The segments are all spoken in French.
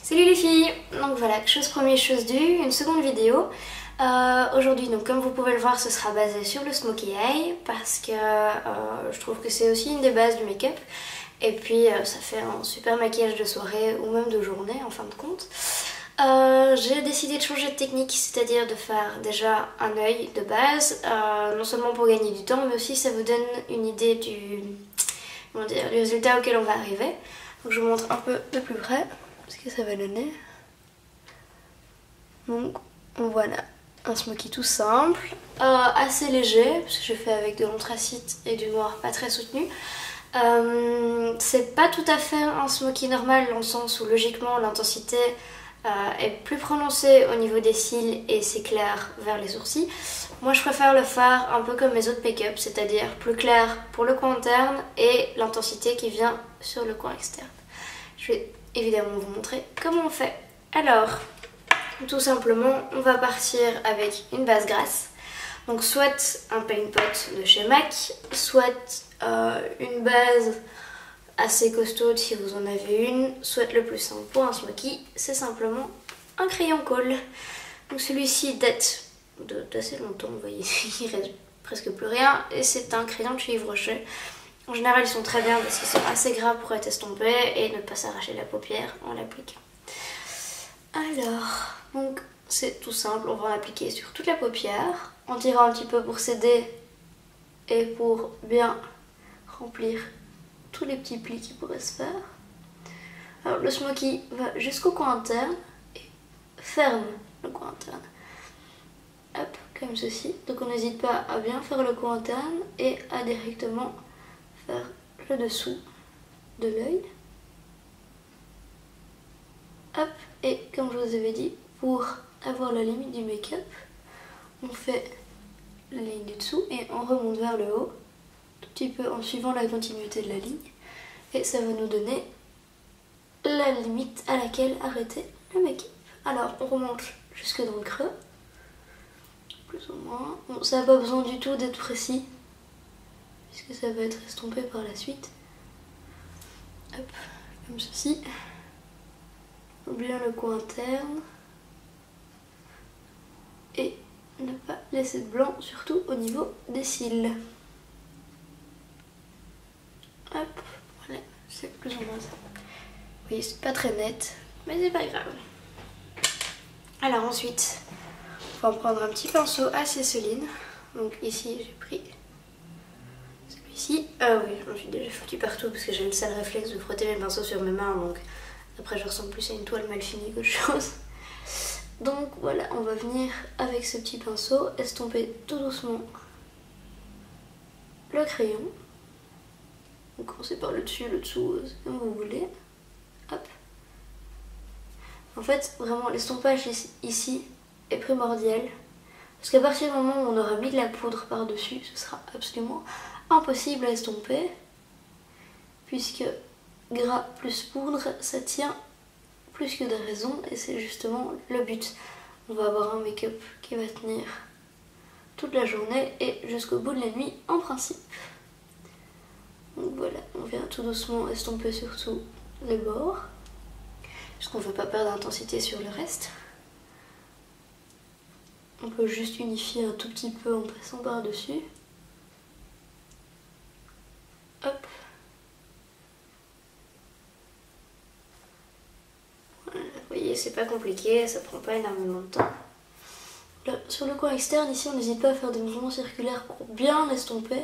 Salut les filles, donc voilà, chose première, chose due, une seconde vidéo. Aujourd'hui, donc comme vous pouvez le voir, ce sera basé sur le smokey eye parce que je trouve que c'est aussi une des bases du make-up. Et puis ça fait un super maquillage de soirée ou même de journée en fin de compte. J'ai décidé de changer de technique, c'est-à-dire de faire déjà un œil de base, non seulement pour gagner du temps, mais aussi ça vous donne une idée du résultat auquel on va arriver. Donc je vous montre un peu de plus près ce que ça va donner. Donc voilà, un smokey tout simple, assez léger, parce que je fais avec de l'anthracite et du noir pas très soutenu. C'est pas tout à fait un smokey normal dans le sens où logiquement l'intensité est plus prononcée au niveau des cils et c'est clair vers les sourcils. Moi je préfère le faire un peu comme mes autres make-up, c'est-à-dire plus clair pour le coin interne et l'intensité qui vient sur le coin externe. Je vais évidemment vous montrer comment on fait. Alors, tout simplement, on va partir avec une base grasse. Donc soit un paint pot de chez MAC, soit une base assez costaude si vous en avez une, soit le plus simple pour un smokey, c'est simplement un crayon colle. Donc celui-ci date d'assez longtemps, vous voyez, il reste presque plus rien, et c'est un crayon de chez Yves Rocher. En général ils sont très bien parce qu'ils sont assez gras pour être estompés et ne pas s'arracher la paupière en l'appliquant. Alors, donc c'est tout simple, on va l'appliquer sur toute la paupière, en tirant un petit peu pour s'aider et pour bien remplir tous les petits plis qui pourraient se faire. Alors le smokey va jusqu'au coin interne et ferme le coin interne. Hop, comme ceci. Donc on n'hésite pas à bien faire le coin interne et à directement faire le dessous de l'œil. Hop, et comme je vous avais dit, pour avoir la limite du make-up, on fait la ligne du dessous et on remonte vers le haut, tout petit peu en suivant la continuité de la ligne, et ça va nous donner la limite à laquelle arrêter le make-up. Alors on remonte jusque dans le creux, plus ou moins. Bon, ça n'a pas besoin du tout d'être précis, puisque ça va être estompé par la suite. Hop, comme ceci. Bien le coin interne. Et ne pas laisser de blanc, surtout au niveau des cils. Hop, voilà, c'est plus ou moins ça. Oui, c'est pas très net, mais c'est pas grave. Alors ensuite, on va prendre un petit pinceau à ciseline. Donc ici, j'ai pris celui-ci. Ah oui, je m'en suis déjà foutu partout parce que j'ai le sale réflexe de frotter mes pinceaux sur mes mains. Donc après, je ressemble plus à une toile mal finie qu'autre chose. Donc voilà, on va venir avec ce petit pinceau estomper tout doucement le crayon. Donc commencez par le dessus, le dessous, comme vous voulez. Hop. En fait, vraiment, l'estompage ici est primordial. Parce qu'à partir du moment où on aura mis de la poudre par-dessus, ce sera absolument impossible à estomper. Puisque gras plus poudre, ça tient plus que de raison, et c'est justement le but. On va avoir un make-up qui va tenir toute la journée et jusqu'au bout de la nuit en principe. Donc voilà, on vient tout doucement estomper surtout les bords, puisqu'on ne veut pas perdre d'intensité sur le reste. On peut juste unifier un tout petit peu en passant par-dessus. Hop. Vous voyez, c'est pas compliqué, ça prend pas énormément de temps. Là, sur le coin externe, ici, on n'hésite pas à faire des mouvements circulaires pour bien l'estomper,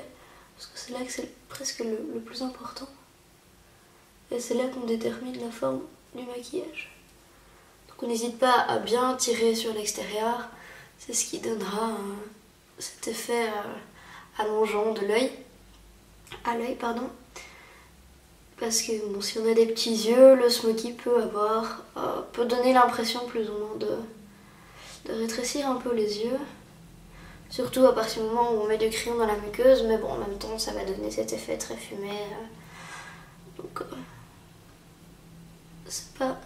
parce que c'est là que c'est presque le plus important. Et c'est là qu'on détermine la forme du maquillage. Donc on n'hésite pas à bien tirer sur l'extérieur, c'est ce qui donnera cet effet allongeant de l'œil, à l'œil, pardon. Parce que bon, si on a des petits yeux, le smokey peut donner l'impression plus ou moins de rétrécir un peu les yeux. Surtout à partir du moment où on met du crayon dans la muqueuse, mais bon, en même temps, ça va donner cet effet très fumé. Donc, c'est pas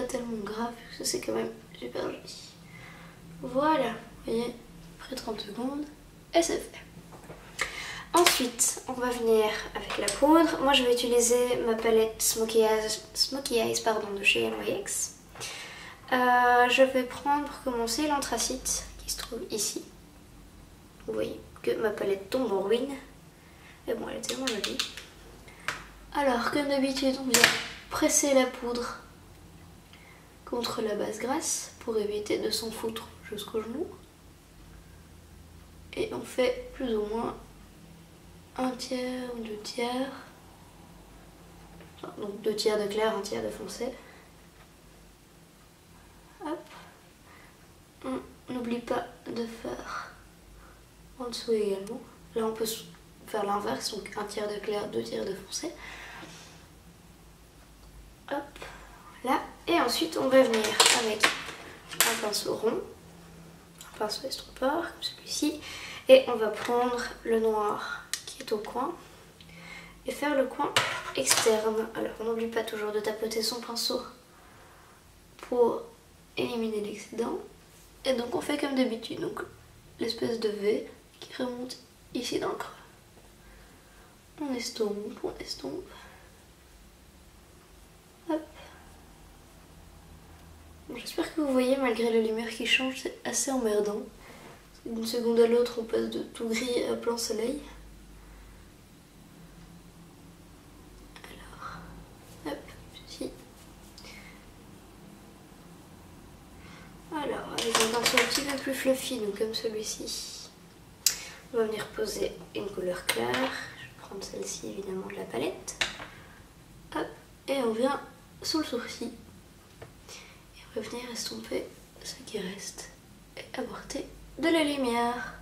tellement grave, parce que c'est quand même super joli. Voilà, vous voyez, après 30 secondes, et c'est fait. Ensuite, on va venir avec la poudre. Moi, je vais utiliser ma palette Smoky Eyes de chez NYX. Je vais prendre pour commencer l'anthracite qui se trouve ici. Vous voyez que ma palette tombe en ruine. Mais bon, elle est tellement jolie. Alors, comme d'habitude, on vient presser la poudre contre la base grasse pour éviter de s'en foutre jusqu'au genou. Et on fait plus ou moins un tiers ou 2 tiers. Donc 2 tiers de clair, 1 tiers de foncé. Hop. On n'oublie pas de faire en dessous également. Là on peut faire l'inverse, donc 1 tiers de clair, 2 tiers de foncé. Hop, là. Et ensuite on va venir avec un pinceau rond, un pinceau estropeur comme celui-ci. Et on va prendre le noir qui est au coin et faire le coin externe. Alors on n'oublie pas toujours de tapoter son pinceau pour éliminer l'excédent. Et donc on fait comme d'habitude, donc l'espèce de V qui remonte ici dans le creux. On estompe, on estompe. Hop. Bon, j'espère que vous voyez, malgré la lumière qui change, c'est assez emmerdant. D'une seconde à l'autre, on passe de tout gris à plein soleil. Alors, hop, ceci. Alors, avec un pinceau un petit peu plus fluffy, donc comme celui-ci, on va venir poser une couleur claire. Je vais prendre celle-ci évidemment de la palette. Hop, et on vient sous le sourcil. Et on va venir estomper ce qui reste et apporter de la lumière.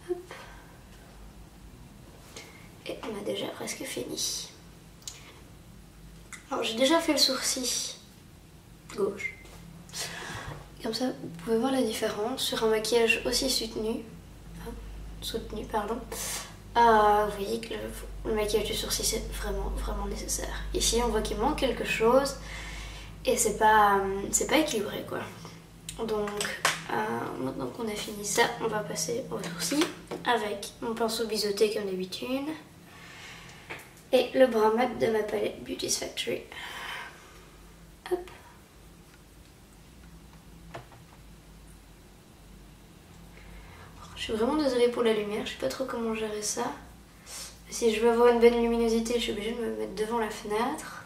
Hop. Et on a déjà presque fini. Alors j'ai déjà fait le sourcil gauche. Comme ça, vous pouvez voir la différence sur un maquillage aussi soutenu. Vous voyez que le maquillage du sourcil c'est vraiment nécessaire. Ici on voit qu'il manque quelque chose et c'est pas équilibré quoi. Donc maintenant qu'on a fini ça, on va passer au sourcil avec mon pinceau biseauté comme d'habitude et le bras mat de ma palette Beauty's Factory. Hop. Je suis vraiment désolée pour la lumière, je sais pas trop comment gérer ça. Si je veux avoir une bonne luminosité, je suis obligée de me mettre devant la fenêtre.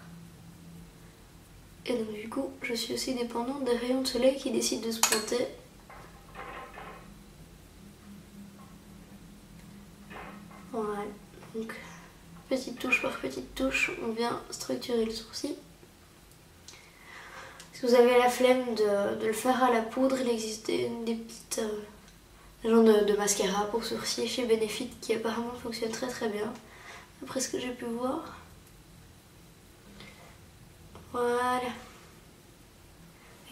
Et donc du coup, je suis aussi dépendante des rayons de soleil qui décident de se pointer. Voilà, donc petite touche par petite touche, on vient structurer le sourcil. Si vous avez la flemme de le faire à la poudre, il existe des petites genre de mascara pour sourcils chez Benefit qui apparemment fonctionne très bien, après ce que j'ai pu voir. Voilà.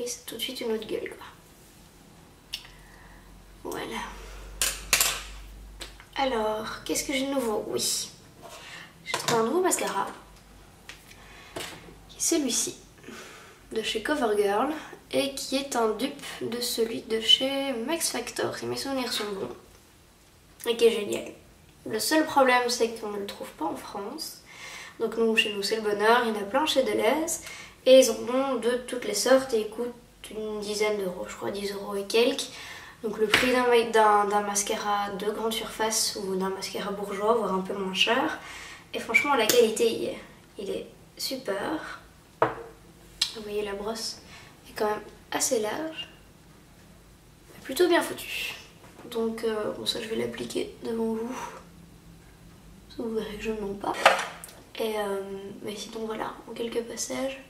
Et c'est tout de suite une autre gueule quoi. Voilà. Alors, qu'est-ce que j'ai de nouveau? Oui. J'ai trouvé un nouveau mascara. Qui est celui-ci. De chez CoverGirl. Et qui est un dupe de celui de chez Max Factor, si mes souvenirs sont bons. Et qui est génial. Le seul problème, c'est qu'on ne le trouve pas en France. Donc nous, chez nous, c'est le bonheur. Il y en a plein chez Deleuze. Et ils en ont de toutes les sortes et ils coûtent une dizaine d'euros, je crois 10 € et quelques. Donc le prix d'un mascara de grande surface ou d'un mascara bourgeois, voire un peu moins cher. Et franchement, la qualité, il est super. Vous voyez, la brosse est quand même assez large. Plutôt bien foutu. Donc bon, ça je vais l'appliquer devant vous. Vous verrez que je ne mens pas. Et mais sinon voilà, en quelques passages,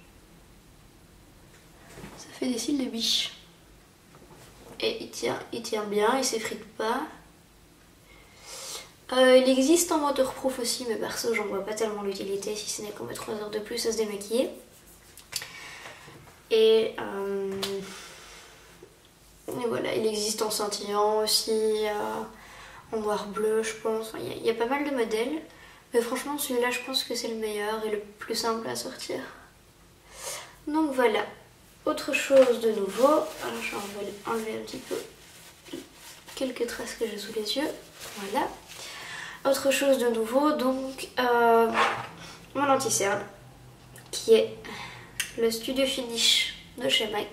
ça fait des cils de biche. Et il tient bien, il s'effrite pas. Il existe en waterproof aussi, mais perso j'en vois pas tellement l'utilité, si ce n'est qu'on met 3 heures de plus à se démaquiller. Et voilà, il existe en scintillant aussi, en noir bleu je pense. Enfin, il y a pas mal de modèles. Mais franchement celui-là je pense que c'est le meilleur et le plus simple à sortir. Donc voilà. Autre chose de nouveau, alors je vais enlever un petit peu quelques traces que j'ai sous les yeux. Voilà. Autre chose de nouveau, donc mon anti-cerne qui est le Studio Finish de chez MAC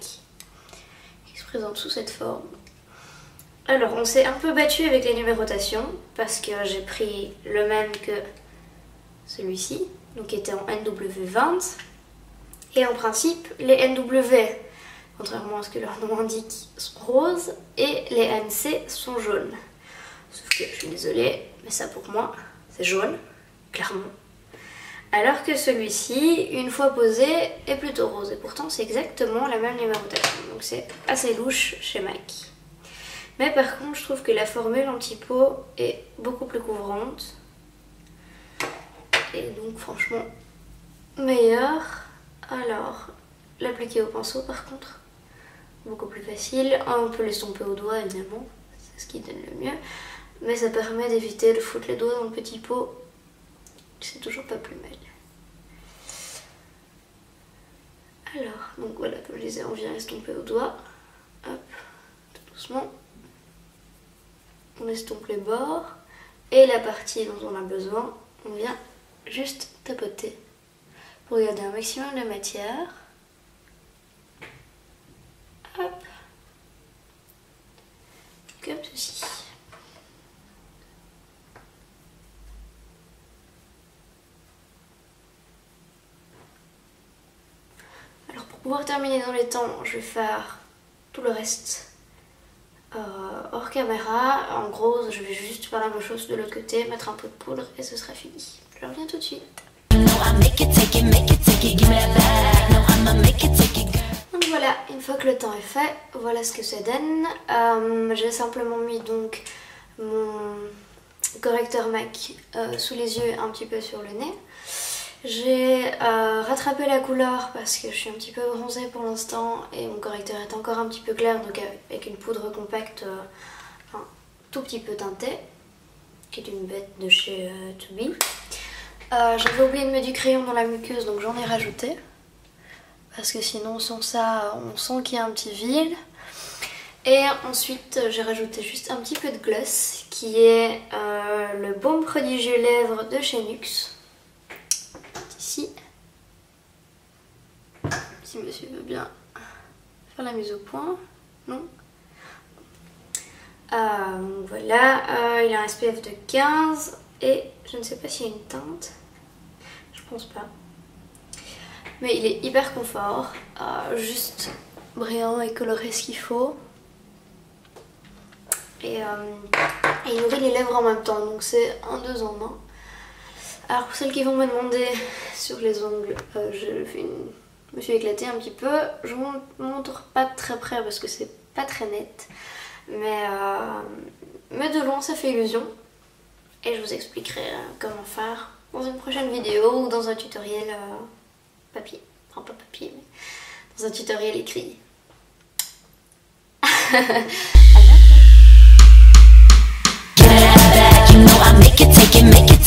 qui se présente sous cette forme. Alors on s'est un peu battu avec les numérotations parce que j'ai pris le même que celui-ci, donc qui était en NW20, et en principe les NW, contrairement à ce que leur nom indique, sont roses et les NC sont jaunes. Sauf que je suis désolée, mais ça pour moi c'est jaune, clairement. Alors que celui-ci, une fois posé, est plutôt rose. Et pourtant c'est exactement la même numérotation. Donc c'est assez louche chez MAC. Mais par contre je trouve que la formule anti-peau est beaucoup plus couvrante. Et donc franchement meilleure. Alors l'appliquer au pinceau par contre, beaucoup plus facile. On peut l'estomper au doigt évidemment, c'est ce qui donne le mieux. Mais ça permet d'éviter de foutre les doigts dans le petit pot. C'est toujours pas plus mal. Alors, donc voilà, comme je disais, on vient estomper au doigt. Hop, tout doucement. On estompe les bords. Et la partie dont on a besoin, on vient juste tapoter pour garder un maximum de matière. Hop. Comme ceci. Alors pour pouvoir terminer dans les temps, je vais faire tout le reste hors caméra. En gros, je vais juste faire la même chose de l'autre côté, mettre un peu de poudre et ce sera fini. Je reviens tout de suite. Donc voilà, une fois que le temps est fait, voilà ce que ça donne. J'ai simplement mis donc mon correcteur MAC sous les yeux, un petit peu sur le nez. J'ai rattrapé la couleur parce que je suis un petit peu bronzée pour l'instant et mon correcteur est encore un petit peu clair, donc avec une poudre compacte un tout petit peu teintée, qui est une bête de chez To Be. J'avais oublié de mettre du crayon dans la muqueuse, donc j'en ai rajouté parce que sinon sans ça on sent qu'il y a un petit vide. Et ensuite j'ai rajouté juste un petit peu de gloss qui est le baume prodigieux lèvres de chez NYX. Ici, si monsieur veut bien faire la mise au point, non. Voilà, il a un SPF de 15 et je ne sais pas s'il y a une teinte, je pense pas. Mais il est hyper confort, juste brillant et coloré ce qu'il faut. Et il nourrit les lèvres en même temps, donc c'est un 2 en 1. Alors pour celles qui vont me demander sur les ongles, je me suis éclatée un petit peu. Je vous montre pas de très près parce que c'est pas très net. Mais de loin ça fait illusion. Et je vous expliquerai comment faire dans une prochaine vidéo ou dans un tutoriel papier. Enfin pas papier mais dans un tutoriel écrit. À bientôt.